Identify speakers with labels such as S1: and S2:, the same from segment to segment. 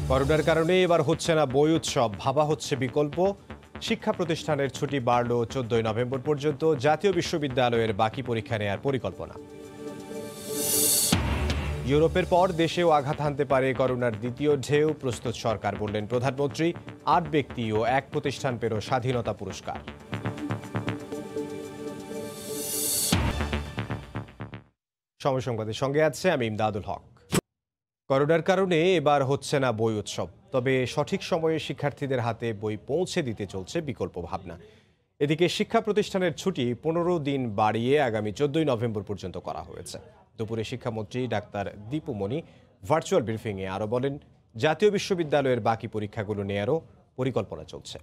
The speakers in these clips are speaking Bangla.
S1: করোনার কারণে এবার হচ্ছে না বই উৎসব, ভাবা হচ্ছে বিকল্প। শিক্ষা প্রতিষ্ঠানের ছুটি বাড়ল 14 নভেম্বর পর্যন্ত। জাতীয় বিশ্ববিদ্যালয়ের বাকি পরীক্ষা নেয়ার পরিকল্পনা। ইউরোপের পর দেশেও আঘাত হানতে পারে করোনার দ্বিতীয় ঢেউ, প্রস্তুত সরকার, বললেন প্রধানমন্ত্রী। 8 ব্যক্তি ও 1 প্রতিষ্ঠান পেল স্বাধীনতা পুরস্কার। সময় সংবাদের সঙ্গে আছে আমি ইমদাদুল হক। করোনার কারণে এবার হচ্ছে না বই উৎসব, তবে সঠিক সময়ে শিক্ষার্থীদের হাতে বই পৌঁছে দিতে চলছে বিকল্প ভাবনা। এদিকে শিক্ষা প্রতিষ্ঠানের ছুটি 15 দিন বাড়িয়ে আগামী 14 নভেম্বর পর্যন্ত করা হয়েছে। দুপুরে শিক্ষামন্ত্রী ডাক্তার দীপু মনি ভার্চুয়াল ব্রিফিংয়ে আরও বলেন, জাতীয় বিশ্ববিদ্যালয়ের বাকি পরীক্ষাগুলো নেয়ারও পরিকল্পনা চলছে।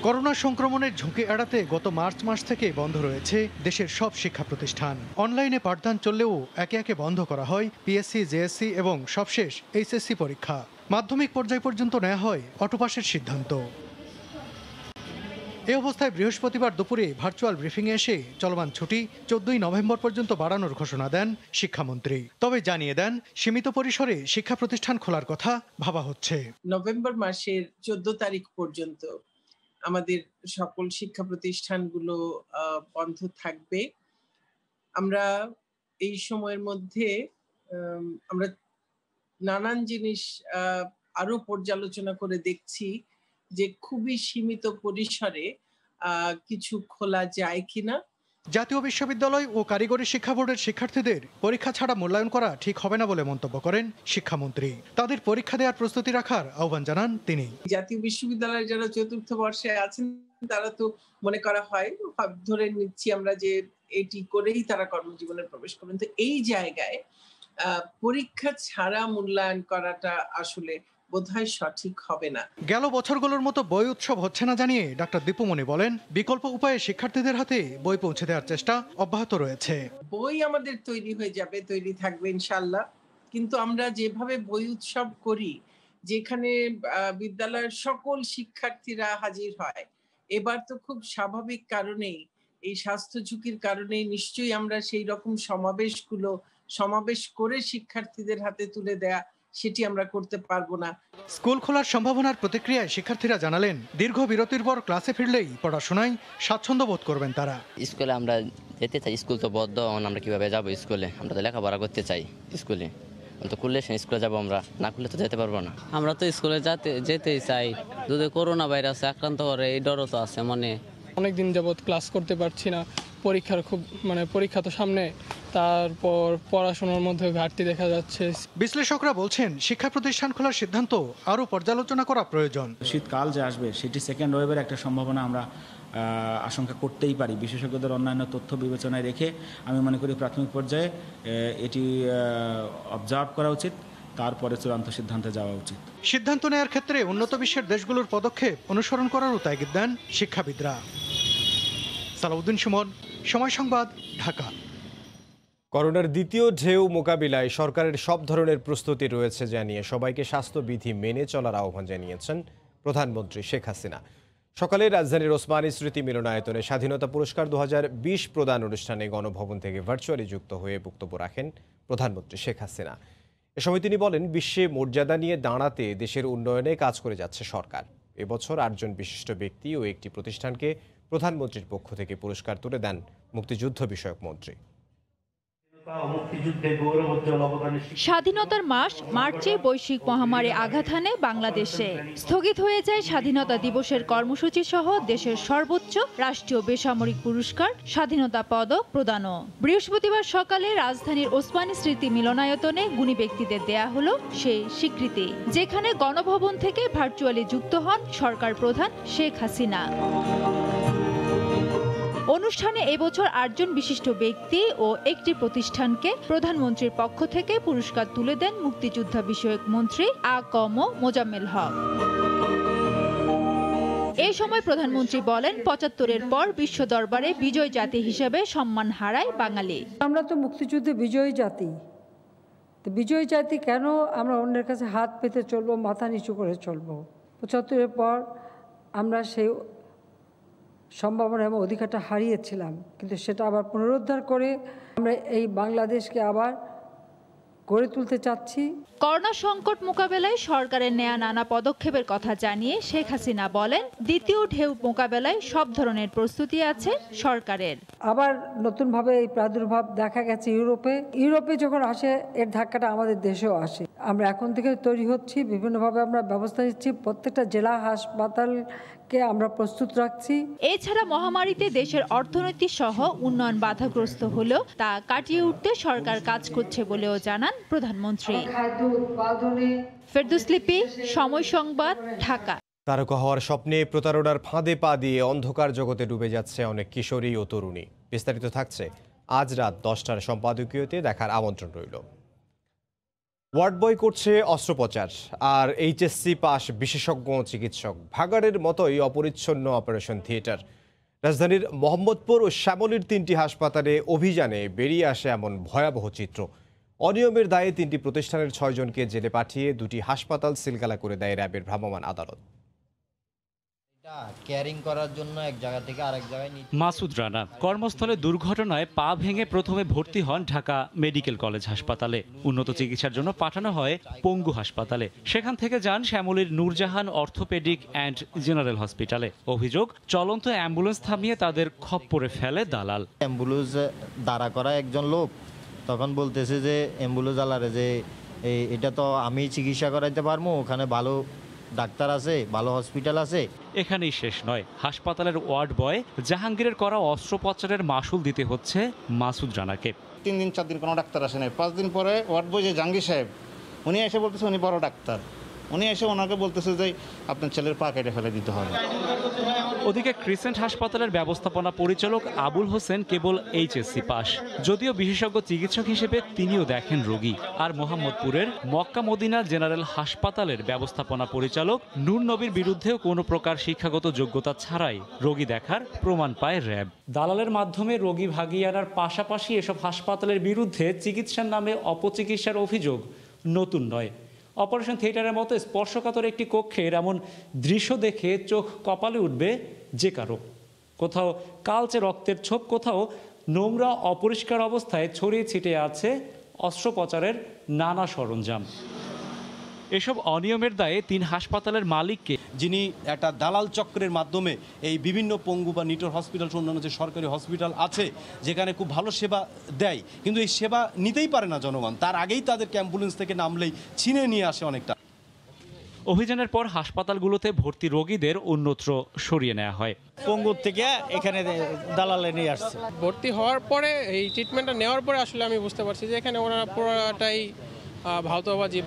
S2: করোনা সংক্রমণের ঝুঁকি এড়াতে গত মার্চ মাস থেকে বন্ধ রয়েছে দেশের সব শিক্ষা প্রতিষ্ঠান। অনলাইনে পাঠদান চললেও একে একে বন্ধ করা হয় পিএসসি, জেএসসি এবং সবশেষ এইচএসসি পরীক্ষা। মাধ্যমিক পর্যায় পর্যন্ত নেওয়া হয় অটোপাসের সিদ্ধান্ত। এ অবস্থায় বৃহস্পতিবার দুপুরে ভার্চুয়াল ব্রিফিংয়ে এসে চলমান ছুটি 14 নভেম্বর পর্যন্ত বাড়ানোর ঘোষণা দেন শিক্ষামন্ত্রী। তবে জানিয়ে দেন, সীমিত পরিসরে শিক্ষা প্রতিষ্ঠান খোলার কথা ভাবা হচ্ছে।
S3: নভেম্বর মাসের 14 তারিখ পর্যন্ত আমাদের সকল শিক্ষা প্রতিষ্ঠানগুলো বন্ধ থাকবে। আমরা এই সময়ের মধ্যে আমরা নানান জিনিস আরো পর্যালোচনা করে দেখছি যে খুবই সীমিত পরিসরে কিছু খোলা যায় কিনা।
S2: জাতীয় বিশ্ববিদ্যালয় ও কারিগরি শিক্ষা বোর্ডের শিক্ষার্থীদের পরীক্ষা ছাড়া মূল্যায়ন করা ঠিক হবে না বলে মন্তব্য করেন শিক্ষামন্ত্রী। তাদের পরীক্ষা দেওয়ার প্রস্তুতি রাখার আহ্বান জানান তিনি।
S3: জাতীয় বিশ্ববিদ্যালয়ে যারা চতুর্থ বর্ষে আছেন তারা তো মনে করা হয়, ধরে নিচ্ছি আমরা যে এটি করেই তারা কর্মজীবনে প্রবেশ করবেন। তো এই জায়গায় পরীক্ষা ছাড়া মূল্যায়ন করাটা আসলে বোধহয় সঠিক হবে না।
S2: গেল বছরগুলোর মতো বই উৎসব হচ্ছে না জানিয়ে ডাক্তার দীপুমনি বলেন, বিকল্প উপায়ে শিক্ষার্থীদের হাতে বই পৌঁছে দেওয়ার চেষ্টা অব্যাহত রয়েছে।
S3: বই আমাদের তৈরি হয়ে যাবে, তৈরি থাকবে ইনশাআল্লাহ। কিন্তু আমরা যেভাবে বই উৎসব করি, যেখানে বিদ্যালয়ের সকল শিক্ষার্থীরা হাজির হয়, এবার তো খুব স্বাভাবিক কারণেই, এই স্বাস্থ্য ঝুঁকির কারণেই নিশ্চয়ই আমরা সেই রকম সমাবেশ করে শিক্ষার্থীদের হাতে তুলে দেয়া সেটি আমরা করতে পারবো না।
S2: স্কুল খোলার সম্ভাবনার প্রতিক্রিয়ায় শিক্ষার্থীরা জানালেন, দীর্ঘ বিরতির পর ক্লাসে ফিরলেই পড়াশোনায় স্বাচ্ছন্দ্য বোধ করবেন তারা।
S4: স্কুলে আমরা যেতে চাই, স্কুল তো বদ্ধ, আমরা কিভাবে যাবো স্কুলে? আমরা তো লেখাপড়া করতে চাই স্কুলে, তো খুললে স্কুলে যাবো, আমরা না খুললে তো যেতে পারবো না।
S5: আমরা তো স্কুলে যেতেই চাই, যদি করোনা ভাইরাসে আক্রান্ত করে এই ডরও তো আছে মনে।
S6: অনেকদিন যাবৎ ক্লাস করতে পারছি না, পরীক্ষা তো সামনে, তারপর পড়াশোনার মধ্যে ঘাটতি দেখা যাচ্ছে।
S2: বিশ্লেষকরা বলছেন, শিক্ষা প্রতিষ্ঠান খোলার সিদ্ধান্ত আরও পর্যালোচনা করা প্রয়োজন।
S7: শীতকাল যে আসবে সেটি সেকেন্ড ওয়েভের একটা সম্ভাবনা আমরা আশঙ্কা করতেই পারি। বিশেষজ্ঞদের অন্যান্য তথ্য বিবেচনায় রেখে আমি মনে করি প্রাথমিক পর্যায়ে এটি অবজার্ভ করা উচিত, তারপরে চূড়ান্ত সিদ্ধান্তে যাওয়া উচিত।
S2: সিদ্ধান্ত নেওয়ার ক্ষেত্রে উন্নত বিশ্বের দেশগুলোর পদক্ষেপ অনুসরণ করারও তাগিদ দেন শিক্ষাবিদরা। সালাউদ্দিন সুমন, সময় সংবাদ, ঢাকা।
S1: করোনার দ্বিতীয় ঢেউ মোকাবিলায় সরকারের সব ধরনের প্রস্তুতি রয়েছে জানিয়ে সবাইকে স্বাস্থ্যবিধি মেনে চলার আহ্বান জানিয়েছেন প্রধানমন্ত্রী শেখ হাসিনা। সকালে রাজধানীর ওসমানী স্মৃতি মিলনায়তনে স্বাধীনতা পুরস্কার 2020 প্রদান অনুষ্ঠানে গণভবন থেকে ভার্চুয়ালি যুক্ত হয়ে বক্তব্য রাখেন প্রধানমন্ত্রী শেখ হাসিনা। এ সময় তিনি বলেন, বিশ্বে মর্যাদা নিয়ে দাঁড়াতে দেশের উন্নয়নে কাজ করে যাচ্ছে সরকার। এবছর 8 জন বিশিষ্ট ব্যক্তি ও একটি প্রতিষ্ঠানকে প্রধানমন্ত্রীর পক্ষ থেকে পুরস্কার তুলে দেন মুক্তিযুদ্ধ বিষয়ক মন্ত্রী।
S8: স্বাধীনতার মাস মার্চে বৈশ্বিক মহামারী আঘাত হানে বাংলাদেশে। স্থগিত হয়ে যায় স্বাধীনতা দিবসের কর্মসূচি সহ দেশের সর্বোচ্চ রাষ্ট্রীয় বেসামরিক পুরস্কার স্বাধীনতা পদক প্রদানও। বৃহস্পতিবার সকালে রাজধানীর ওসমানী স্মৃতি মিলনায়তনে গুণী ব্যক্তিদের দেয়া হলো সেই স্বীকৃতি, যেখানে গণভবন থেকে ভার্চুয়ালি যুক্ত হন সরকার প্রধান শেখ হাসিনা। অনুষ্ঠানে এবছর 8 জন বিশিষ্ট ব্যক্তি ও একটি প্রতিষ্ঠানকে প্রধানমন্ত্রীর পক্ষ থেকে পুরস্কার তুলে দেন মুক্তিযোদ্ধা বিষয়ক মন্ত্রী আ.ক.ম মোজাম্মেল হক। এই সময় প্রধানমন্ত্রী বলেন, 75-এর পর বিশ্ব দরবারে বিজয় জাতি হিসেবে সম্মান হারায় বাঙালি।
S9: আমরা তো মুক্তিযুদ্ধে বিজয়ী জাতি, তো বিজয়ী জাতি কেন আমরা অন্যের কাছে হাত পেতে চলবো, মাথা নিচু করে চলবো? 75-এর পর আমরা সেই সম্ভাবনা এবং অধিকারটা হারিয়েছিলাম, কিন্তু সেটা আবার পুনরুদ্ধার করে আমরা এই বাংলাদেশকে আবার গড়ে তুলতে চাচ্ছি।
S8: করোনা সংকট মোকাবেলায় সরকারের নেয়া নানা পদক্ষেপের কথা জানিয়ে শেখ হাসিনা বলেন, দ্বিতীয় ঢেউ মোকাবেলায় সব ধরনের প্রস্তুতি আছে সরকারের।
S9: আবার নতুনভাবে এই প্রাদুর্ভাব দেখা গেছে ইউরোপে যখন আসে এর ধাক্কাটা আমাদের দেশেও আসে। আমরা এখন থেকে তৈরি হচ্ছি, বিভিন্নভাবে আমরা ব্যবস্থা নিচ্ছি, প্রত্যেকটা জেলা হাসপাতালকে আমরা প্রস্তুত রাখছি।
S8: এছাড়া মহামারীতে দেশের অর্থনীতি সহ উন্নয়ন বাধাগ্রস্ত হলেও তা কাটিয়ে উঠতে সরকার কাজ করছে বলেও জানান প্রধানমন্ত্রী। ফেরদৌস লিপি, সময় সংবাদ, ঢাকা।
S1: তারকা হওয়ার স্বপ্নে প্রতারণার ফাঁদে পা দিয়ে অন্ধকার জগতে ডুবে যাচ্ছে অনেক কিশোরী ও তরুণী। বিস্তারিত থাকছে আজ রাত 10টার সম্পাদকীয়তে, দেখার আমন্ত্রণ রইল। ওয়ার্ড বয় করছে অস্ত্রোপচার আর এইচএসসি পাস বিশেষজ্ঞ চিকিৎসক। ভাগাড়ের মতোই অপরিচ্ছন্ন অপারেশন থিয়েটার। রাজধানীর মোহাম্মদপুর ও শ্যামলীর 3টি হাসপাতালে অভিযানে বেরিয়ে আসে এমন ভয়াবহ চিত্র। অনিয়মের দায়ে 3টি প্রতিষ্ঠানের 6 জনকে জেলে পাঠিয়ে 2টি হাসপাতাল সিলগালা করে দেয় র্যাবের ভ্রাম্যমাণ আদালত।
S10: ক্যারিং করার জন্য এক জায়গা থেকে আরেক জায়গায়।
S11: মাসুদ রানা কর্মস্থলে দুর্ঘটনায় পা ভেঙে প্রথমে ভর্তি হন ঢাকা মেডিকেল কলেজ হাসপাতালে। উন্নত চিকিৎসার জন্য পাঠানো হয় পঙ্গু হাসপাতালে। সেখান থেকে যান শ্যামলীর নূরজাহান অর্থোপেডিক অ্যান্ড জেনারেল হসপিটালে। অভিযোগ, চলন্ত অ্যাম্বুলেন্স থামিয়ে তাদের খপ্পরে ফেলে দালাল।
S10: অ্যাম্বুলেন্স দাঁড়া করা একজন লোক তখন বলতেছে যে অ্যাম্বুলেন্স আলারে যে এটা তো আমি চিকিৎসা করাইতে পারবো, ওখানে ভালো ডাক্তার আছে, ভালো হসপিটাল আছে।
S11: এখানেই শেষ নয়, হাসপাতালের ওয়ার্ড বয় জাহাঙ্গীরের করা অস্ত্রোপচারের মাসুল দিতে হচ্ছে মাসুদ রানাকে।
S12: 3 দিন 4 দিন কোনো ডাক্তার আসে নাই। 5 দিন পরে ওয়ার্ড বয় যে জাহাঙ্গীর সাহেব, উনি এসে বলতেছে উনি বড় ডাক্তার, উনি এসে ওনাকে বলতেছে যে আপনার ছেলের পা কেটে ফেলে দিতে হবে।
S11: ওদিকে ক্রিসেন্ট হাসপাতালের ব্যবস্থাপনা পরিচালক আবুল হোসেন কেবল এইচএসসি পাস। যদিও বিশেষজ্ঞ চিকিৎসক হিসেবে তিনিও দেখেন রোগী। আর মোহাম্মদপুরের মক্কা মদিনা জেনারেল হাসপাতালের ব্যবস্থাপনা পরিচালক নূর নবীর বিরুদ্ধেও কোনো প্রকার শিক্ষাগত যোগ্যতা ছাড়াই রোগী দেখার প্রমাণ পায় র্যাব। দালালের মাধ্যমে রোগী ভাগিয়ে আনার পাশাপাশি এসব হাসপাতালের বিরুদ্ধে চিকিৎসার নামে অপচিকিৎসার অভিযোগ নতুন নয়। অপারেশন থিয়েটারের মতো স্পর্শকাতর একটি কক্ষের এমন দৃশ্য দেখে চোখ কপালে উঠবে যে কারো। কোথাও কালচে রক্তের ছোপ, কোথাও নোংরা অপরিষ্কার অবস্থায় ছড়িয়ে ছিটিয়ে আছে অস্ত্রোপচারের নানা সরঞ্জাম। এসব অনিয়মের দায়ে 3 হাসপাতালের মালিককে,
S13: যিনি একটা দালাল চক্রের মাধ্যমে এই বিভিন্ন পঙ্গু বা নিটোর হসপিটাল অন্যান্য যে সরকারি হসপিটাল আছে যেখানে খুব ভালো সেবা দেয়, কিন্তু এই সেবা নিতেই পারে না জনগণ, তার আগেই তাদেরকে অ্যাম্বুলেন্স থেকে নামলেই ছিনে নিয়ে আসে অনেকটা।
S11: অভিযানের পর হাসপাতালগুলোতে ভর্তি রোগীদের অন্যত্র সরিয়ে নেওয়া হয়।
S14: পঙ্গুর থেকে এখানে দালালে নিয়ে আসছে।
S6: ভর্তি হওয়ার পরে এই ট্রিটমেন্টটা নেওয়ার পরে আসলে আমি বুঝতে পারছি যে এখানে ওনারা পুরোটাই ভাওতাবাজি।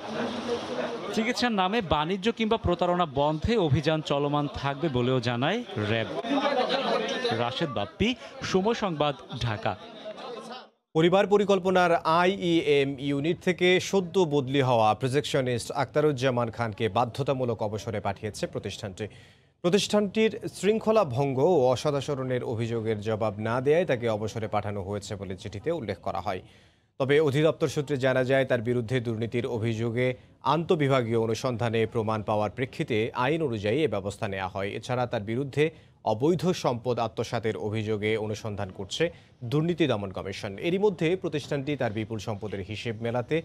S11: চিকিৎসার নামে বাণিজ্য কিংবা প্রতারণা বন্ধে অভিযান চলমান থাকবে বলেও জানায় র্যাব। রাশেদ বাপ্পি, সময় সংবাদ, ঢাকা।
S1: পরিবার পরিকল্পনার আইইএম ইউনিট থেকে সদ্য বদলি হওয়া প্রজেকশনিস্ট আখতারুজ্জামান খানকে বাধ্যতামূলক অবসরে পাঠিয়েছে প্রতিষ্ঠানটির শৃঙ্খলা ভঙ্গ ও অসদাচরণের অভিযোগের জবাব না দেয়ায় তাকে অবসরে পাঠানো হয়েছে বলে চিঠিতে উল্লেখ করা হয়। তবে অধিদপ্তর সূত্রে জানা যায়, তার বিরুদ্ধে দুর্নীতির অভিযোগে আন্তঃবিভাগীয় অনুসন্ধানে প্রমাণ পাওয়ার প্রেক্ষিতে আইন অনুযায়ী এ ব্যবস্থা নেওয়া হয়। এছাড়া তার বিরুদ্ধে অবৈধ সম্পদ আত্মসাতের অভিযোগে অনুসন্ধান করছে দুর্নীতি দমন কমিশন। এরই মধ্যে প্রতিষ্ঠানটি তার বিপুল সম্পদের হিসেব মেলাতে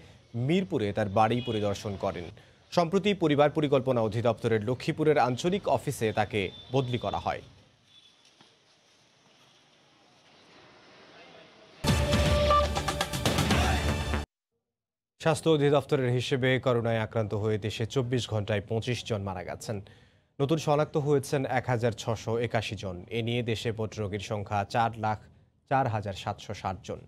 S1: মিরপুরে তার বাড়ি পরিদর্শন করেন। সম্প্রতি পরিবার পরিকল্পনা অধিদপ্তরের লক্ষ্মীপুরের আঞ্চলিক অফিসে তাকে বদলি করা হয়। স্বাস্থ্য অধিদপ্তরের হিসেবে করোনায় আক্রান্ত হয়ে দেশে 24 ঘন্টায় 25 জন মারা গেছেন। নতুন শনাক্ত হয়েছেন 1681 জন। এ নিয়ে দেশে মোট রোগীর সংখ্যা 4,04,760 জন।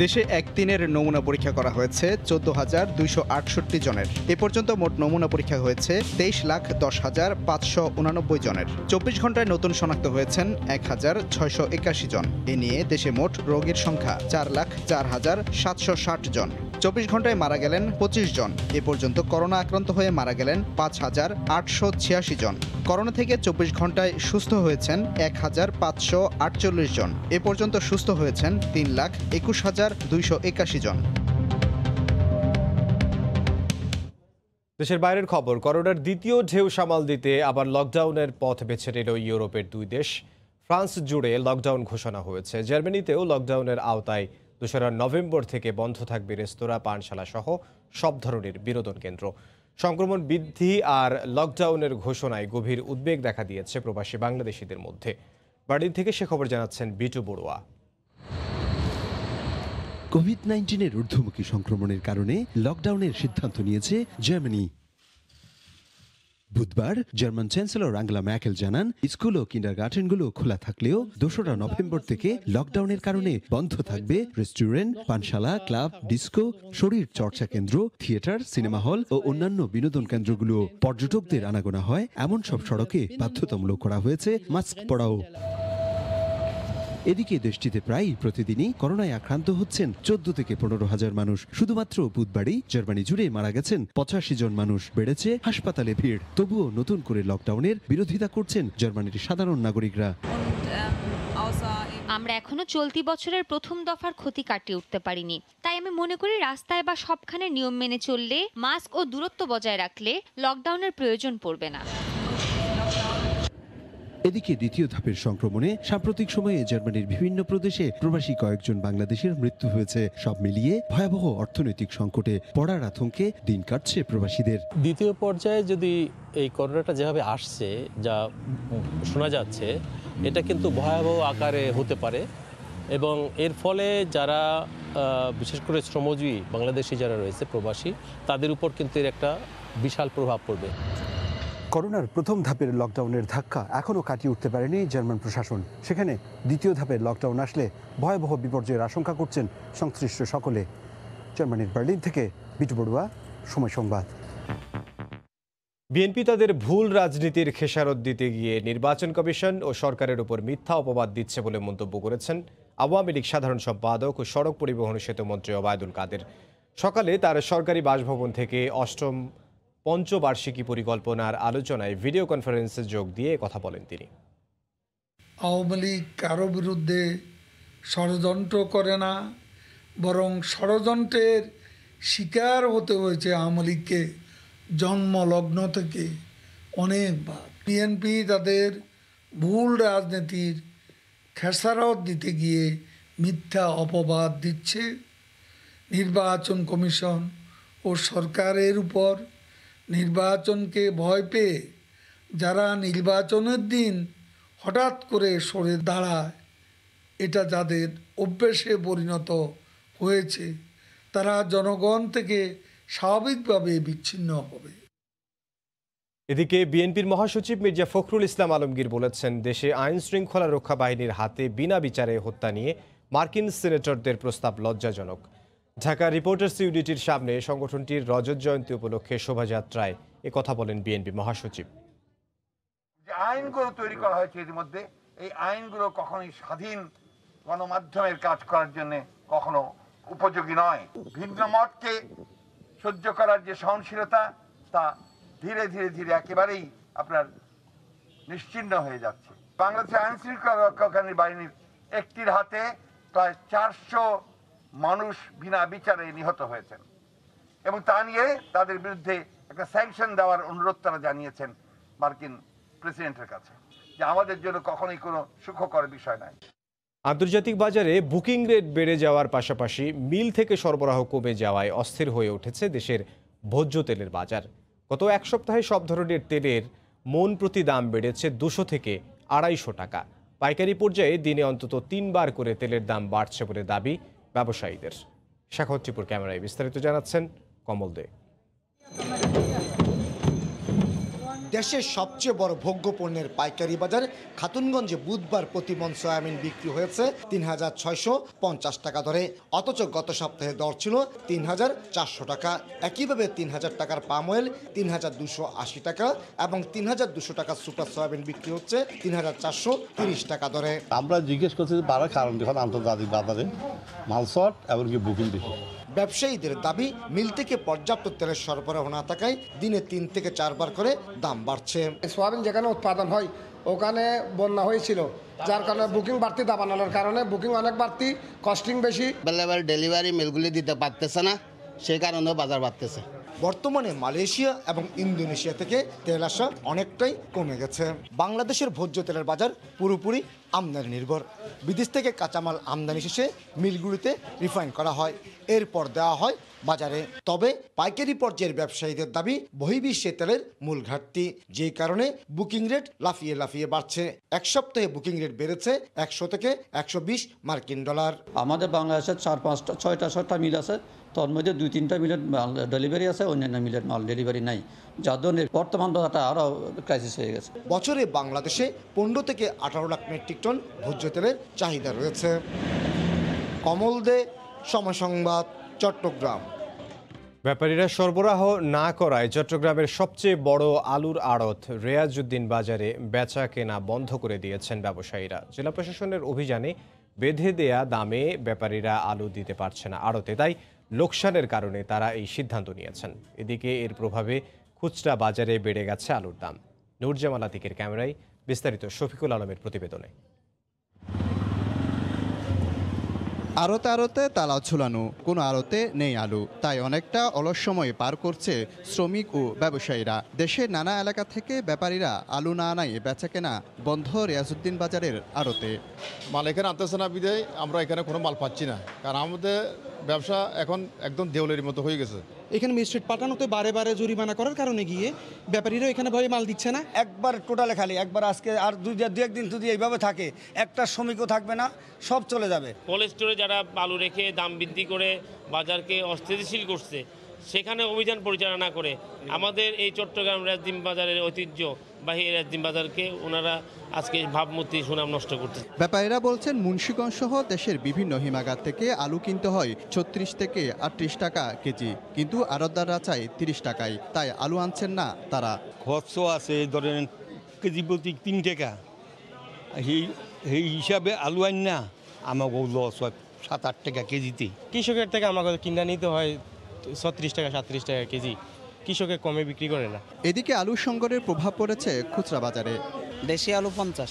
S15: দেশে একদিনের নমুনা পরীক্ষা করা হয়েছে 14,268 জনের। এ পর্যন্ত মোট নমুনা পরীক্ষা হয়েছে 23,10,589 জনের। 24 ঘন্টায় নতুন শনাক্ত হয়েছেন 1,681 জন। এ নিয়ে দেশে মোট রোগীর সংখ্যা 4,04,760 জন। 24 ঘন্টায় মারা গেলেন 25 জন। এ পর্যন্ত করোনা আক্রান্ত হয়ে মারা গেলেন 5,886 জন। করোনা থেকে 24 ঘন্টায় সুস্থ হয়েছেন 1,548 জন। এ পর্যন্ত সুস্থ হয়েছেন 3,21,281 জন।
S1: দেশের বাইরের খবর, করোনার দ্বিতীয় ঢেউ সামাল দিতে আবার লকডাউনের পথ বেছে নিল ইউরোপের 2 দেশ। ফ্রান্স জুড়ে লকডাউন ঘোষণা হয়েছে। জার্মানিতেও লকডাউনের আওতায় ২রা নভেম্বর থেকে বন্ধ থাকবে রেস্তোরাঁ, পানশালা সহ সব ধরনের বিনোদন কেন্দ্র। সংক্রমণ বৃদ্ধি আর লকডাউনের ঘোষণায় গভীর উদ্বেগ দেখা দিয়েছে প্রবাসী বাংলাদেশিদের মধ্যে। বার্লিন থেকে সে খবর জানাচ্ছেন বিটু বড়ুয়া।
S16: কোভিড-19-এর ঊর্ধ্বমুখী সংক্রমণের কারণে লকডাউনের সিদ্ধান্ত নিয়েছে জার্মানি। বুধবার জার্মান চ্যান্সেলর আঙ্গেলা ম্যার্কেল জানান, স্কুল ও কিন্ডারগার্টেনগুলো খোলা থাকলেও ২রা নভেম্বর থেকে লকডাউনের কারণে বন্ধ থাকবে রেস্টুরেন্ট, পানশালা, ক্লাব, ডিস্কো, শরীর চর্চা কেন্দ্র, থিয়েটার, সিনেমা হল ও অন্যান্য বিনোদন কেন্দ্রগুলো। পর্যটকদের আনাগোনা হয় এমন সব সড়কে বাধ্যতামূলক করা হয়েছে মাস্ক পরাও। এদিকে দেশটিতে প্রায় প্রতিদিনই করোনায় আক্রান্ত হচ্ছেন ১৪ থেকে ১৫ হাজার মানুষ। শুধুমাত্র বুধবারই জার্মানি জুড়ে মারা গেছেন ৮৫ জন মানুষ। বেড়েছে হাসপাতালে ভিড়। তবুও নতুন করে লকডাউনের বিরোধিতা করছেন জার্মানির সাধারণ নাগরিকরা।
S17: আমরা এখনো চলতি বছরের প্রথম দফার ক্ষতি কাটিয়ে উঠতে পারিনি, তাই আমি মনে করি রাস্তায় বা সবখানে নিয়ম মেনে চললে, মাস্ক ও দূরত্ব বজায় রাখলে লকডাউনের প্রয়োজন পড়বে না।
S16: এদিকে দ্বিতীয় ধাপের সংক্রমণে সাম্প্রতিক সময়ে জার্মানির বিভিন্ন প্রদেশে প্রবাসী কয়েকজন বাংলাদেশের মৃত্যু হয়েছে। সব মিলিয়ে ভয়াবহ অর্থনৈতিক সংকটে পড়ার আতঙ্কে দিন কাটছে প্রবাসীদের।
S18: দ্বিতীয় পর্যায়ে যদি এই করোনাটা যেভাবে আসছে, যা শোনা যাচ্ছে, এটা কিন্তু ভয়াবহ আকারে হতে পারে এবং এর ফলে যারা বিশেষ করে শ্রমজীবী বাংলাদেশি যারা রয়েছে প্রবাসী, তাদের উপর কিন্তু এর একটা বিশাল প্রভাব পড়বে।
S19: করোনার প্রথম ধাপের লকডাউনের ধাক্কা এখনও কাটিয়ে উঠতে পারেনি জার্মান প্রশাসন। সেখানে দ্বিতীয় ধাপের লকডাউন আসলে ভয়াবহ বিপর্যয়ের আশঙ্কা করছেন সংশ্লিষ্ট সকলে। জার্মানির বার্লিন থেকে বিটু বড়ুয়া, সময় সংবাদ।
S1: বিএনপি তাদের ভুল রাজনীতির খেসারত দিতে গিয়ে নির্বাচন কমিশন ও সরকারের উপর মিথ্যা অপবাদ দিচ্ছে বলে মন্তব্য করেছেন আওয়ামী লীগ সাধারণ সম্পাদক ও সড়ক পরিবহন সেতুমন্ত্রী ওবায়দুল কাদের। সকালে তার সরকারি বাসভবন থেকে ৮ম পঞ্চবার্ষিকী পরিকল্পনার আলোচনায় ভিডিও কনফারেন্সে যোগ দিয়ে কথা বলেন তিনি।
S20: আওয়ামী লীগ কারো বিরুদ্ধে ষড়যন্ত্র করে না, বরং ষড়যন্ত্রের শিকার হতে হয়েছে আওয়ামী লীগকে জন্মলগ্ন থেকে অনেকবার। বিএনপি তাদের ভুল রাজনীতির খেসারত দিতে গিয়ে মিথ্যা অপবাদ দিচ্ছে। নির্বাচন কমিশন ও সরকারের উপর নির্বাচনকে ভয় পেয়ে যারা নির্বাচনের দিন হঠাৎ করে সরে দাঁড়ায়, এটা যাদের অভ্যেসে পরিণত হয়েছে, তারা জনগণ থেকে স্বাভাবিকভাবে বিচ্ছিন্ন হবে।
S1: এদিকে বিএনপির মহাসচিব মির্জা ফখরুল ইসলাম আলমগীর বলেছেন, দেশে আইন শৃঙ্খলা রক্ষা বাহিনীর হাতে বিনা বিচারে হত্যা নিয়ে মার্কিন সিনেটরদের প্রস্তাব লজ্জাজনক। ঢাকা রিপোর্টার্স ইউনিটির সামনে সংগঠনটির রজত জয়ন্তী উপলক্ষে শোভাযাত্রায় কথা বলেন বিএনপি মহাসচিব।
S21: যে আইনগুলো তৈরি করা হয়েছে ইতিমধ্যে, এই আইনগুলো কখনোই স্বাধীন গণমাধ্যমের কাজ করার জন্য কখনো উপযোগী নয়। ভিন্ন মতকে সহ্য করার যে সহনশীলতা, তা ধীরে ধীরে ধীরে একেবারেই আপনার নিশ্চিহ্ন হয়ে যাচ্ছে। বাংলাদেশের আইন শৃঙ্খলা রক্ষাকারী বাহিনীর একটির হাতে প্রায় 400 মানুষ বিনা বিচারে নিহত হয়েছেন এবং তা নিয়ে তাদের বিরুদ্ধে একটা স্যাংশন দেওয়ার অনুরোধ তারা জানিয়েছেন মার্কিন প্রেসিডেন্টের কাছে, যে আমাদের জন্য কখনোই কোনো সুখকর বিষয় নয়।
S1: আন্তর্জাতিক বাজারে বুকিং রেট বেড়ে যাওয়ার পাশাপাশি মিল থেকে সরবরাহ কমে যাওয়ায় অস্থির হয়ে উঠেছে দেশের ভোজ্য তেলের বাজার। গত এক সপ্তাহে সব ধরনের তেলের মন প্রতি দাম বেড়েছে 200 থেকে 250 টাকা। পাইকারি পর্যায়ে দিনে অন্তত 3 বার করে তেলের দাম বাড়ছে বলে দাবি ব্যবসায়ীদের। শাখাউত্তিপুর ক্যামেরায় বিস্তারিত জানাচ্ছেন কমল দে।
S22: দেশের সবচেয়ে বড় ভোগ্য পণ্যের পাইকারি বাজার খাতুনগঞ্জে বুধবার প্রতি মন সয়াবিন বিক্রি হয়েছে 3650 টাকা দরে, অথচ গত সপ্তাহে দর ছিল 3400 টাকা। একইভাবে 3000 টাকার পাম অয়েল 3280 টাকা এবং 3200 টাকার সুপার সয়াবিন বিক্রি হচ্ছে 3430 টাকা দরে।
S23: আমরা জিজ্ঞেস করছি বাড়ার কারণ দেখুন আন্তর্জাতিক বাজারে মাল শর্ট এমনকি বুকিং বেশি।
S22: ব্যবসায়ীদের দাবি, মিল থেকে পর্যাপ্ত তেলের সরবরাহ না থাকায় দিনে 3 থেকে 4 বার করে দাম বাড়ছে।
S24: সোয়াবিন যেখানে উৎপাদন হয় ওখানে বন্যা হয়েছিল, যার কারণে বুকিং বাড়তি, দাবানলের কারণে বুকিং অনেক বাড়তি, কস্টিং বেশি।
S25: অ্যাভেলেবল ডেলিভারি মিলগুলি দিতে পারতেছে না, সেই কারণেও বাজার বাড়তেছে।
S22: বর্তমানে মালয়েশিয়া এবং ইন্দোনেশিয়া থেকে তেল আসা অনেকটাই কমে গেছে। বাংলাদেশের ভোজ্য তেলের বাজার পুরোপুরি আমদানি নির্ভর। বিদেশ থেকে কাঁচামাল আমদানি শেষে মিলগুলিতে রিফাইন করা হয়, এরপর দেওয়া হয় বাজারে। তবে পাইকারি পর্যায়ের ব্যবসায়ীদের দাবি বহির্বিশ্বে তেলের মূল ঘাটতি, যেই কারণে বুকিং রেট লাফিয়ে লাফিয়ে বাড়ছে। এক সপ্তাহে বুকিং রেট বেড়েছে 100 থেকে 120 মার্কিন ডলার।
S3: আমাদের বাংলাদেশের 4-5-6টা মিল আছে, তার মধ্যে 2-3টা মিলের মাল ডেলিভারি আছে, অন্যান্য মিলের মাল ডেলিভারি নাই, যার জন্য বর্তমান দশাটা আরও ক্রাইসিস হয়ে গেছে।
S22: বছরে বাংলাদেশে 15 থেকে 18 লাখ মেট্রিক টন ভোজ্য তেলের চাহিদা রয়েছে। কমল দে, সময় সংবাদ, চট্টগ্রাম।
S1: ব্যাপারীরা সরবরাহ না করায় চট্টগ্রামের সবচেয়ে বড় আলুর আড়ত রেয়াজউদ্দিন বাজারে বেচা কেনা বন্ধ করে দিয়েছেন ব্যবসায়ীরা। জেলা প্রশাসনের অভিযানে বেঁধে দেয়া দামে ব্যাপারীরা আলু দিতে পারছে না আড়তে, তাই লোকসানের কারণে তারা এই সিদ্ধান্ত নিয়েছেন। এদিকে এর প্রভাবে খুচরা বাজারে বেড়ে গেছে আলুর দাম। নূরজামাল আতিকের ক্যামেরায় বিস্তারিত শফিকুল আলমের প্রতিবেদনে।
S15: আড়তে আড়তে তালা ঝুলানো, কোনো আড়তে নেই আলু, তাই অনেকটা অলস সময় পার করছে শ্রমিক ও ব্যবসায়ীরা। দেশের নানা এলাকা থেকে ব্যাপারীরা আলু না আনায় বেচাকেনা বন্ধ রেয়াজউদ্দিন বাজারের আড়তে।
S4: মাল এখানে আনতেছে না বিধায় আমরা এখানে কোনো মাল পাচ্ছি না, কারণ আমাদের ব্যবসা এখন একদম দেউলের মতো হয়ে গেছে।
S5: এখানে ম্যাজিস্ট্রেট পাঠানোতে বারে বারে জরিমানা করার কারণে গিয়ে ব্যাপারীরা এখানে ভয়ে মাল দিচ্ছে না।
S7: একবার টোটালে খালি, একবার আজকে আর দু একদিন যদি এইভাবে থাকে একটা শ্রমিকও থাকবে না, সব চলে যাবে।
S25: কোল্ড স্টোরে যারা আলু রেখে দাম বৃদ্ধি করে বাজারকে অস্থিতিশীল করছে, সেখানে অভিযান পরিচালনা করে আমাদের এই চট্টগ্রাম রেয়াজউদ্দিন বাজারের ঐতিহ্যবাহী রেয়াজউদ্দিন বাজারকে ওনারা আজকে ভাবমূর্তি সুনাম নষ্ট করতেছে।
S15: ব্যাপারীরা বলছেন মুন্সিগঞ্জ সহ দেশের বিভিন্ন হিমাগার থেকে আলু কিনতে হয় 36 থেকে 38 টাকা কেজি, কিন্তু আড়তদাররা চায় 30 টাকায়, তাই আলু আনছেন না তারা।
S26: খরচ আছে ধরেন কেজি প্রতি 3 টাকা, সেই হিসাবে আলু আন না আমাকে লস হয় 7-8 টাকা কেজিতে।
S27: কৃষকের থেকে আমাকে কিনা নিতে হয় 36 টাকা 37 টাকা কেজি, কৃষকে কমে বিক্রি করে না।
S15: এদিকে আলু সংকটের প্রভাব পড়েছে খুচরা বাজারে।
S27: দেশি আলু 50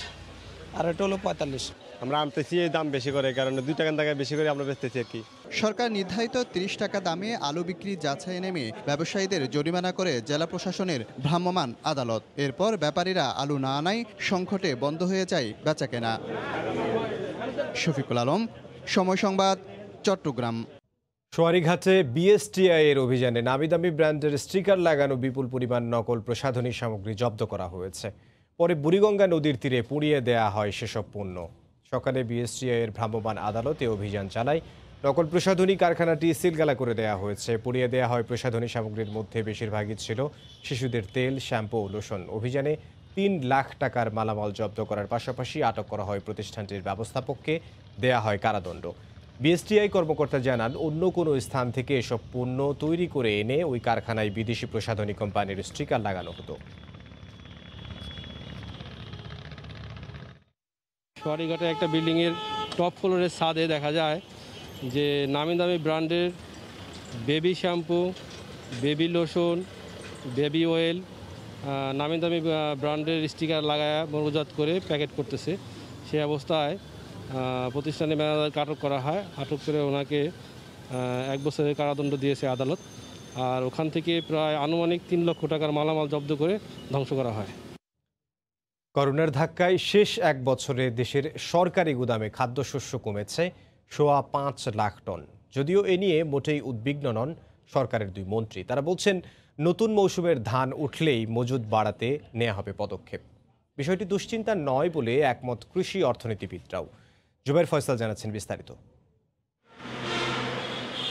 S27: আর এটা হলো 45।
S4: আমরা আনতেছি এই দাম বেশি করে, কারণ 2 টাকা বেশি করে আমরা বেচতেছি আর কি।
S15: সরকার নির্ধারিত 30 টাকা দামে আলু বিক্রি যাচাই নেমে ব্যবসায়ীদের জরিমানা করে জেলা প্রশাসনের ভ্রাম্যমাণ আদালত। এরপর ব্যাপারীরা আলু না আনায় সংকটে বন্ধ হয়ে যায় বেচাকেনা। শফিকুল আলম, সময় সংবাদ, চট্টগ্রাম।
S1: সোয়ারীঘাটে বিএসটিআই এর অভিযানে নামিদামি ব্র্যান্ডের স্টিকার লাগানো বিপুল পরিমাণ নকল প্রসাধনী সামগ্রী জব্দ করা হয়েছে। পরে বুড়িগঙ্গা নদীর তীরে পুড়িয়ে দেয়া হয় সেসব পণ্য। সকালে বিএসটিআই এর ভ্রাম্যমাণ আদালতে অভিযান চালায়। নকল প্রসাধনী কারখানাটি সিলগালা করে দেয়া হয়েছে। পুড়িয়ে দেয়া হয় প্রসাধনী সামগ্রীর মধ্যে বেশিরভাগই ছিল শিশুদের তেল, শ্যাম্পু ও লোশন। অভিযানে 3 লাখ টাকার মালামাল জব্দ করার পাশাপাশি আটক করা হয় প্রতিষ্ঠানটির ব্যবস্থাপককে, দেয়া হয় কারাদণ্ড। বিএসটিআই কর্মকর্তা জানান, অন্য কোনো স্থান থেকে এসব পণ্য তৈরি করে এনে ওই কারখানায় বিদেশি প্রসাধনী কোম্পানির স্টিকার লাগানো হতো।
S6: সোয়ারীঘাটে একটা বিল্ডিংয়ের টপ ফ্লোরের ছাদে দেখা যায় যে নামি দামি ব্র্যান্ডের baby shampoo, baby lotion, baby oil, নামি দামি ব্র্যান্ডের স্টিকার লাগায় মজুত করে প্যাকেট করতেছে। সেই অবস্থায় প্রতিষ্ঠানের ম্যানেজারকে আটক করা হয়। আটক করে ওনাকে 1 বছরের কারাদণ্ড দিয়েছে আদালত। আর ওখান থেকে প্রায় আনুমানিক 3 লক্ষ টাকার মালামাল জব্দ করে ধ্বংস করা হয়।
S1: করোনার ধাক্কায় শেষ 1 বছরে দেশের সরকারি গুদামে খাদ্যশস্য কমেছে 5.25 লাখ টন। যদিও এ নিয়ে মোটেই উদ্বিগ্ন নন সরকারের 2 মন্ত্রী। তারা বলছেন, নতুন মৌসুমের ধান উঠলেই মজুদ বাড়াতে নেওয়া হবে পদক্ষেপ। বিষয়টি দুশ্চিন্তা নয় বলে একমত কৃষি অর্থনীতিবিদরাও। জুবাইর ফয়সাল জানাচ্ছেন বিস্তারিত।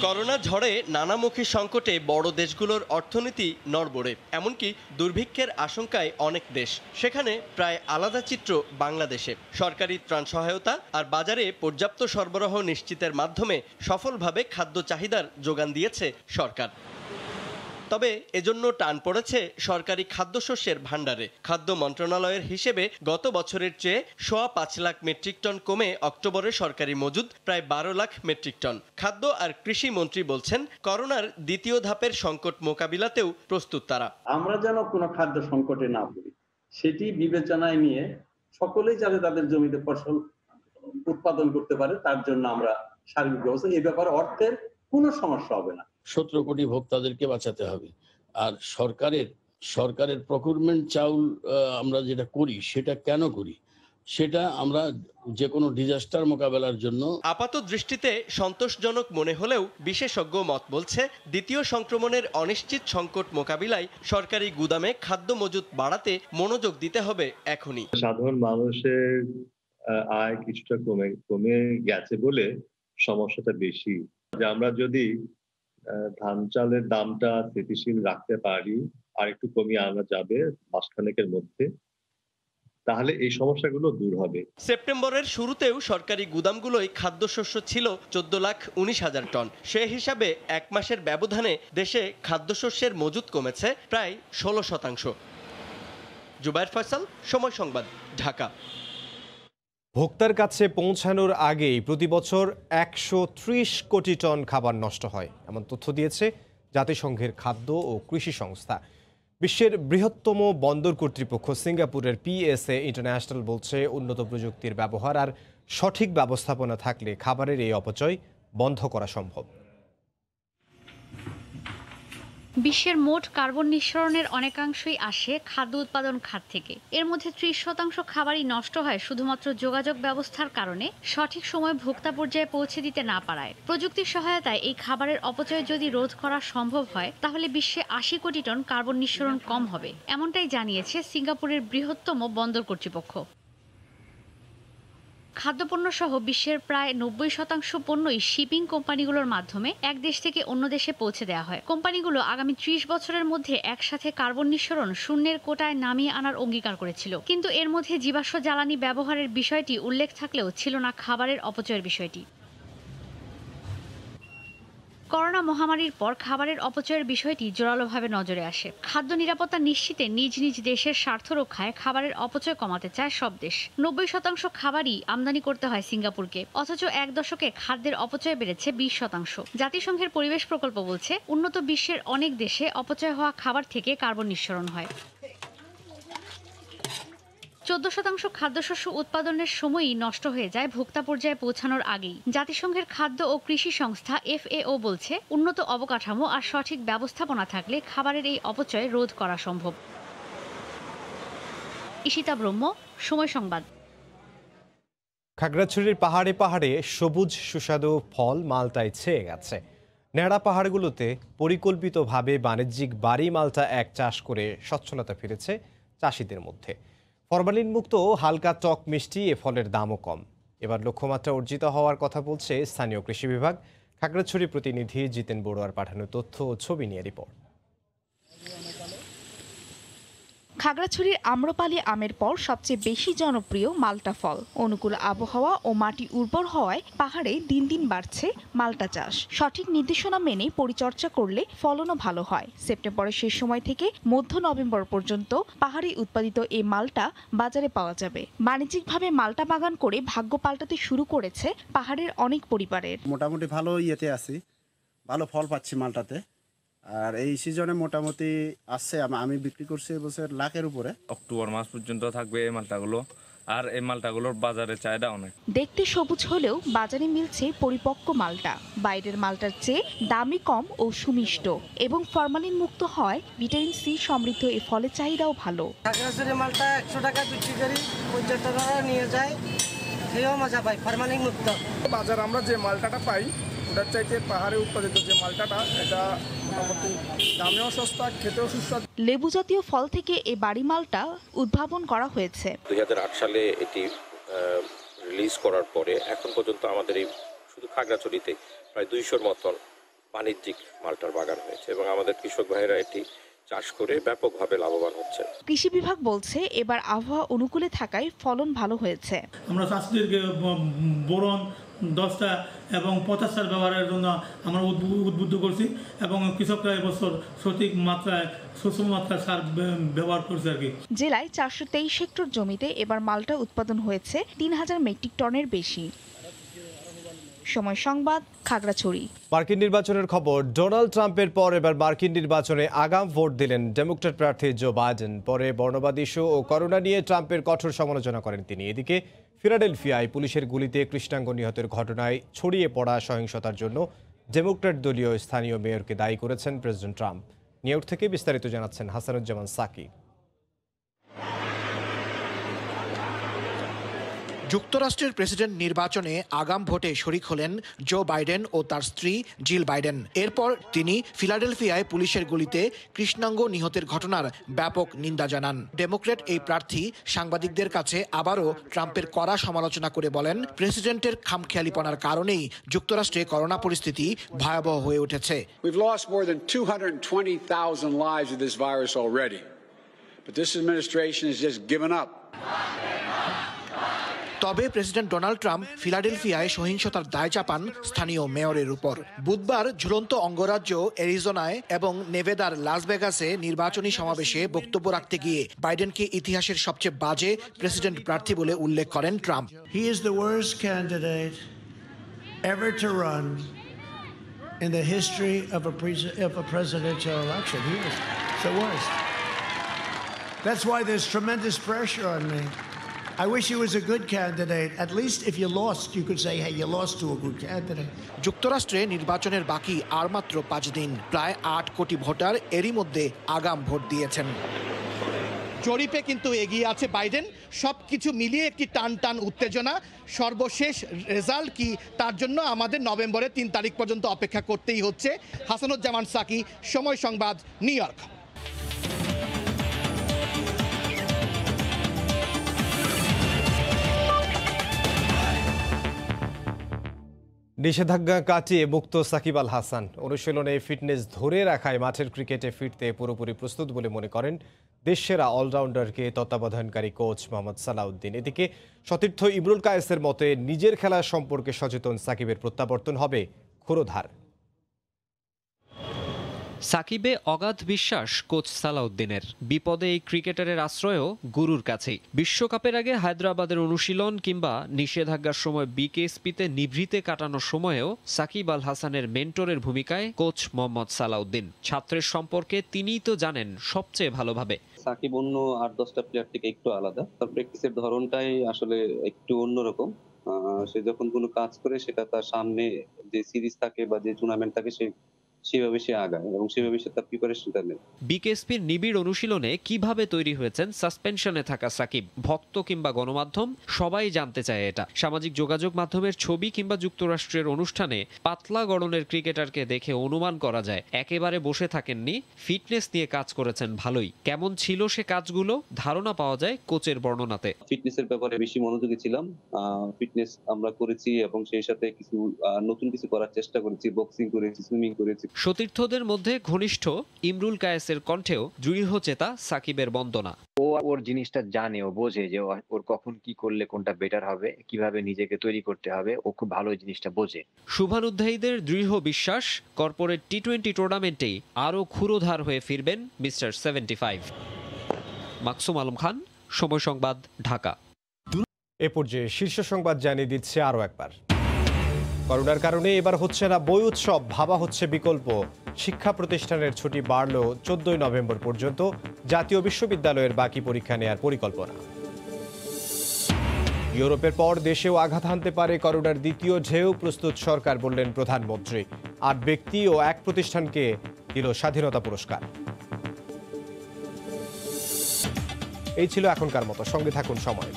S28: করোনা ঝড়ে নানামুখী সংকটে বড় দেশগুলোর অর্থনীতি নড়বড়ে, এমনকি দুর্ভিক্ষের আশঙ্কায় অনেক দেশ। সেখানে প্রায় আলাদা চিত্র বাংলাদেশে। সরকারি ত্রাণ সহায়তা আর বাজারে পর্যাপ্ত সরবরাহ নিশ্চিতের মাধ্যমে সফলভাবে খাদ্য চাহিদার যোগান দিয়েছে সরকার। তবে এজন্য টান পড়েছে সরকারি খাদ্যশস্যের ভাণ্ডারে। খাদ্য মন্ত্রণালয়ের হিসেবে গত বছরের চেয়ে 5.25 লাখ মেট্রিক টন কমে অক্টোবরে সরকারি মজুদ প্রায় 12 লাখ মেট্রিক টন। খাদ্য আর কৃষি মন্ত্রী বলছেন, করোনার দ্বিতীয় ধাপের সংকট মোকাবিলাতেও প্রস্তুত তারা।
S29: আমরা যেন কোনো খাদ্য সংকটে না পড়ি সেটি বিবেচনায় নিয়ে সকলেই যাতে তাদের জমিতে ফসল উৎপাদন করতে পারে তার জন্য আমরা সার্বিক ব্যবস্থা, এই ব্যাপারে অর্থের কোনো সমস্যা হবে না।
S30: 17 কোটি ভোক্তাদেরকে বাঁচাতে হবে।
S2: আর সরকারের প্রকিউরমেন্ট চাউল আমরা যেটা করি সেটা কেন করি, সেটা আমরা যে কোনো ডিজাস্টার মোকাবেলার জন্য।
S28: আপাত দৃষ্টিতে সন্তোষজনক মনে হলেও বিশেষজ্ঞ মত বলছে দ্বিতীয় সংক্রমণের অনিশ্চিত সংকট মোকাবিলায় সরকারি গুদামে খাদ্য মজুত বাড়াতে মনোযোগ দিতে হবে এখনই।
S8: সাধারণ মানুষের আয় কিছুটা কমে গেছে বলে সমস্যাটা বেশি। যে আমরা যদি ধান চালের দামটা স্থিতিশীল রাখতে পারি, আর একটু কমিয়ে আনা যাবে মাসখানেকের মধ্যে, তাহলে এই সমস্যাগুলো দূর হবে।
S28: সেপ্টেম্বরের শুরুতেও সরকারি গুদামগুলোয় খাদ্যশস্য ছিল 14,19,000 টন। সে হিসাবে এক মাসের ব্যবধানে দেশে খাদ্যশস্যের মজুত কমেছে প্রায় 16%। জুবায়ের ফয়সাল, সময় সংবাদ, ঢাকা।
S1: ভোক্তার কাছে পৌঁছানোর আগেই প্রতি বছর 130 কোটি টন খাবার নষ্ট হয়, এমন তথ্য দিয়েছে জাতিসংঘের খাদ্য ও কৃষি সংস্থা। বিশ্বের বৃহত্তম বন্দর কর্তৃপক্ষ সিঙ্গাপুরের PSA ইন্টারন্যাশনাল বলছে, উন্নত প্রযুক্তির ব্যবহার আর সঠিক ব্যবস্থাপনা থাকলে খাবারের এই অপচয় বন্ধ করা সম্ভব।
S9: বিশ্বের মোট কার্বন নিঃসরণের অনেকাংশই আসে খাদ্য উৎপাদন খাত থেকে। এর মধ্যে 30% খাবারই নষ্ট হয় শুধুমাত্র যোগাযোগ ব্যবস্থার কারণে সঠিক সময় ভোক্তা পর্যায়ে পৌঁছে দিতে না পারায়। প্রযুক্তির সহায়তায় এই খাবারের অপচয় যদি রোধ করা সম্ভব হয়, তাহলে বিশ্বে 80 কোটি টন কার্বন নিঃসরণ কম হবে, এমনটাই জানিয়েছে সিঙ্গাপুরের বৃহত্তম বন্দর কর্তৃপক্ষ। খাদ্যপণ্য সহ বিশ্বের প্রায় 90% পণ্যই শিপিং কোম্পানিগুলোর মাধ্যমে এক দেশ থেকে অন্য দেশে পৌঁছে দেওয়া হয়। কোম্পানিগুলো আগামী 30 বছরের মধ্যে একসাথে কার্বন নিঃসরণ শূন্যের কোটায় নামিয়ে আনার অঙ্গীকার করেছিল, কিন্তু এর মধ্যে জীবাশ্ম জ্বালানি ব্যবহারের বিষয়টি উল্লেখ থাকলেও ছিল না খাবারের অপচয়ের বিষয়টি। করোনা মহামারীর পর খাবারের অপচয়ের বিষয়টি জোরালোভাবে নজরে আসে। খাদ্য নিরাপত্তা নিশ্চিতে নিজ নিজ দেশের স্বার্থ রক্ষায় খাবারের অপচয় কমাতে চায় সব দেশ। 90% খাবারই আমদানি করতে হয় সিঙ্গাপুরকে, অথচ এক দশকে খাদ্যের অপচয় বেড়েছে 20%। জাতিসংঘের পরিবেশ প্রকল্প বলছে, উন্নত বিশ্বের অনেক দেশে অপচয় হওয়া খাবার থেকে কার্বন নিঃসরণ হয়। 14% খাদ্যশস্য উৎপাদনের সময়ই নষ্ট হয়ে যায় ভোক্তা পর্যায়ে পৌঁছানোর আগেই। জাতিসংঘের খাদ্য ও কৃষি সংস্থা FAO বলছে, উন্নত অবকাঠামো আর সঠিক ব্যবস্থাপনা থাকলে খাবারের এই অপচয় রোধ করা সম্ভব। ঈশিতা ব্রহ্ম, সময় সংবাদ।
S1: খাগড়াছড়ির পাহাড়ে পাহাড়ে সবুজ সুস্বাদু ফল মালটায় ছেয়ে গেছে। ন্যাড়া পাহাড়গুলোতে পরিকল্পিতভাবে বাণিজ্যিক বাড়ি মালটা এক চাষ করে সচ্ছলতা ফিরেছে চাষিদের মধ্যে। ফরমালিন মুক্ত হালকা টক মিষ্টি এ ফলের দামও কম। এবার লক্ষ্যমাত্রা অর্জিত হওয়ার কথা বলছে স্থানীয় কৃষি বিভাগ। খাগড়াছড়ি প্রতিনিধি জিতেন বড়ুয়ার পাঠানো তথ্য ও ছবি নিয়ে রিপোর্ট।
S10: খাগড়াছড়ির আম্রপালি আমের পর সবচেয়ে বেশি জনপ্রিয় মাল্টা ফল। অনুকূল আবহাওয়া ও মাটি উর্বর হওয়ায় পাহাড়ে দিন দিন বাড়ছে মাল্টা চাষ। সঠিক নির্দেশনা মেনে পরিচর্যা করলে ফলনও ভালো হয়। সেপ্টেম্বরের শেষ সময় থেকে মধ্য নভেম্বর পর্যন্ত পাহাড়ে উৎপাদিত এই মাল্টা বাজারে পাওয়া যাবে। বাণিজ্যিকভাবে মাল্টা বাগান করে ভাগ্য পাল্টাতে শুরু করেছে পাহাড়ের অনেক পরিবারের।
S11: মোটামুটি ভালো ইয়েতে আছি, ভালো ফল পাচ্ছি মালটাতে। আর এই সিজনে মোটামুটি আসছে, আমি বিক্রি করছি এবছর লাখের উপরে।
S12: অক্টোবর মাস পর্যন্ত থাকবে এই মালটাগুলো, আর এই মালটাগুলোর বাজারে চাহিদা অনেক।
S10: দেখতে সবুজ হলেও বাজারে মিলছে পরিপক্ক মালটা। বাইরের মালটার চেয়ে দামই কম ও সুমিষ্ট এবং ফরমালিন মুক্ত হয় ভিটামিন সি সমৃদ্ধ এই ফলের চাহিদাও ভালো।
S13: খাগড়াছড়ি মালটা 100 টাকা বিক্রি করি, পর্যটকরা নিয়ে যায়, খেয়েও মজা পাই, ফরমালিন মুক্ত।
S14: বাজার আমরা যে মালটাটা পাই ওটার চাইতে পাহাড়ে উৎপাদিত যে মালটাটা, এটা মোটামুটি দামেও সস্তা, খেতেও সুস্বাদু।
S10: লেবু জাতীয় ফল থেকে এই বাড়ি মালটা উদ্ভাবন করা হয়েছে।
S17: 2008 সালে এটি রিলিজ করার পরে এখন পর্যন্ত আমাদের এই শুধু খাগড়াছড়িতে প্রায় 200-র মতন বাণিজ্যিক মালটার বাগান হয়েছে এবং আমাদের কৃষক ভাইয়েরা এটি চাষ করে ব্যাপকভাবে লাভবান হচ্ছে।
S10: কৃষি বিভাগ বলছে, এবার আবহাওয়া অনুকূলে থাকায় ফলন ভালো হয়েছে।
S30: আমরা চাষিদেরকে বোরন 10টা এবং 50 সার ব্যবহারের জন্য আমরা উদ্বুদ্ধ করছি এবং কৃষকরা এবছর সঠিক মাত্রায় সুষম মাত্রায় সার ব্যবহার করছে আর কি।
S10: জেলায় 423 হেক্টর জমিতে এবার মালটা উৎপাদন হয়েছে 3000 মেট্রিক টনের বেশি। সময় সংবাদ, খাগড়াছড়ি।
S1: মার্কিন নির্বাচনের খবর। ডোনাল্ড ট্রাম্পের পর এবার মার্কিন নির্বাচনে আগাম ভোট দিলেন ডেমোক্র্যাট প্রার্থী জো বাইডেন। পরে বর্ণবাদ ইস্যু ও করোনা নিয়ে ট্রাম্পের কঠোর সমালোচনা করেন তিনি। এদিকে ফিলাডেলফিয়ায় পুলিশের গুলিতে কৃষ্ণাঙ্গ নিহতের ঘটনায় ছড়িয়ে পড়া সহিংসতার জন্য ডেমোক্র্যাট দলীয় স্থানীয় মেয়রকে দায়ী করেছেন প্রেসিডেন্ট ট্রাম্প। নিউ ইয়র্ক থেকে বিস্তারিত জানাচ্ছেন হাসানুজ্জামান সাকি।
S3: যুক্তরাষ্ট্রের প্রেসিডেন্ট নির্বাচনে আগাম ভোটে শরিক হলেন জো বাইডেন ও তার স্ত্রী জিল বাইডেন। এরপর তিনি ফিলাডেলফিয়ায় পুলিশের গুলিতে কৃষ্ণাঙ্গ নিহতের ঘটনার ব্যাপক নিন্দা জানান। ডেমোক্র্যাট এই প্রার্থী সাংবাদিকদের কাছে আবারও ট্রাম্পের কড়া সমালোচনা করে বলেন, প্রেসিডেন্টের খামখেয়ালিপনার কারণেই যুক্তরাষ্ট্রে করোনা পরিস্থিতি ভয়াবহ হয়ে উঠেছে।
S5: We've lost more than 220,000 lives of this virus already. But this administration has just given up.
S3: তবে প্রেসিডেন্ট ডোনাল্ড ট্রাম্প ফিলাডেলফিয়ায় সহিংসতার দায় চাপান স্থানীয় মেয়রের উপর। বুধবার ঝুলন্ত অঙ্গরাজ্য এরিজোনায় এবং নেভেদার লাস ভেগাসে নির্বাচনী সমাবেশে বক্তব্য রাখতে গিয়ে বাইডেনকে ইতিহাসের সবচেয়ে বাজে প্রেসিডেন্ট প্রার্থী বলে উল্লেখ করেন Trump.
S16: He is the worst candidate ever to run in the history of a presidential election. He is the worst. That's why there's tremendous pressure on me. I wish he was a good candidate. At least if you lost, you could say, hey, you lost to a good candidate.
S3: যুক্তরাষ্ট্রে নির্বাচনের বাকি আর মাত্র 5 দিন। প্রায় 8 কোটি ভোটার এরই মধ্যে আগাম ভোট দিয়েছেন।
S18: জরিপে কিন্তু এগিয়ে আছে বাইডেন। সবকিছু মিলিয়ে একটি টান উত্তেজনা। সর্বশেষ রেজাল্ট কি তার জন্য আমাদের নভেম্বরের 3 তারিখ পর্যন্ত অপেক্ষা করতেই হচ্ছে। হাসানুজ্জামান সাকি, সময় সংবাদ, নিউ ইয়র্ক।
S1: নিষেধাজ্ঞা কাটিয়ে মুক্ত সাকিব আল হাসান। অনুশীলনে ফিটনেস ধরে রাখায় মাঠের ক্রিকেটে ফিরতে পুরোপুরি প্রস্তুত বলে মনে করেন দেশসেরা অলরাউন্ডারকে তত্ত্বাবধানকারী কোচ মোহাম্মদ সালাউদ্দিন। এদিকে সতীর্থ ইমরুল কায়েসের মতে নিজের খেলা সম্পর্কে সচেতন সাকিবের প্রত্যাবর্তন হবে ক্ষুরোধার।
S19: সাকিবে অগাধ বিশ্বাস কোচ সালাউদ্দিনের। বিপদে এই ক্রিকেটারের আশ্রয়ও গুরুর কাছেই। বিশ্বকাপের আগে হায়দ্রাবাদের অনুশীলন কিংবা নিষেধাজ্ঞার সময় বিকেএসপিতে নিভৃতে কাটানোর সময়েও সাকিব আল হাসানের মেন্টরের ভূমিকায় কোচ মোহাম্মদ সালাউদ্দিন। ছাত্রের সম্পর্কে তিনিই তো জানেন সবচেয়ে ভালোভাবে।
S20: সাকিব অন্য 8-10টা প্লেয়ার থেকে একটু আলাদা। তার প্র্যাকটিসের ধরনটাই আসলে একটু অন্যরকম। সে যখন কোনো কাজ করে সেটা তার সামনে যে সিরিজ থাকে বা যে টুর্নামেন্ট থাকে সেভাবে সে আগায় এবং সেভাবে সে তার প্রিপারেশনটা নেয়।
S19: বিকেএসপির নিবিড় অনুশীলনে কিভাবে তৈরি হয়েছেন সাসপেনশনে থাকা সাকিব, ভক্ত কিংবা গণমাধ্যম সবাই জানতে চায় এটা। সামাজিক যোগাযোগ মাধ্যমের ছবি কিংবা যুক্তরাষ্ট্রের অনুষ্ঠানে পাতলা গড়নের ক্রিকেটারকে দেখে অনুমান করা যায় একেবারে বসে থাকেননি, ফিটনেস নিয়ে কাজ করেছেন ভালোই। কেমন ছিল সে কাজগুলো ধারণা পাওয়া যায় কোচের বর্ণনাতে।
S20: ফিটনেসের ব্যাপারে বেশি মনোযোগী ছিলাম। ফিটনেস আমরা করেছি এবং সেই সাথে কিছু নতুন কিছু করার চেষ্টা করেছি। বক্সিং করেছি, সুইমিং করেছি।
S19: সতীর্থদের মধ্যে ঘনিষ্ঠ ইমরুল কায়েসের কণ্ঠেও দৃঢ়চেতা সাকিবের বন্দনা।
S21: ওর জিনিসটা জানে, ও বোঝে যে ওর কখন কি করলে কোনটা বেটার হবে, কিভাবে নিজেকে তৈরি করতে হবে, ও খুব ভালো জিনিসটা বোঝে।
S19: শুভানুধ্যায়ীদের দৃঢ় বিশ্বাস কর্পোরেট টি-20 টুর্নামেন্টেই আরও ক্ষুরোধার হয়ে ফিরবেন মিস্টার 75। মাকসুম আলম খান, সময় সংবাদ, ঢাকা।
S1: এ পর্যায়ে শীর্ষ সংবাদ জানিয়ে দিচ্ছে আরও একবার। করোনার কারণে এবার হচ্ছে না বই উৎসব, ভাবা হচ্ছে বিকল্প। শিক্ষা প্রতিষ্ঠানের ছুটি বাড়ল 14 নভেম্বর পর্যন্ত। জাতীয় বিশ্ববিদ্যালয়ের বাকি পরীক্ষা নেয়ার পরিকল্পনা। ইউরোপের পর দেশেও আঘাত হানতে পারে করোনার দ্বিতীয় ঢেউ, প্রস্তুত সরকার বললেন প্রধানমন্ত্রী। 8 ব্যক্তি ও 1 প্রতিষ্ঠানকে দিল স্বাধীনতা পুরস্কার। এই ছিল এখনকার মতো, সঙ্গে থাকুন সময়ের।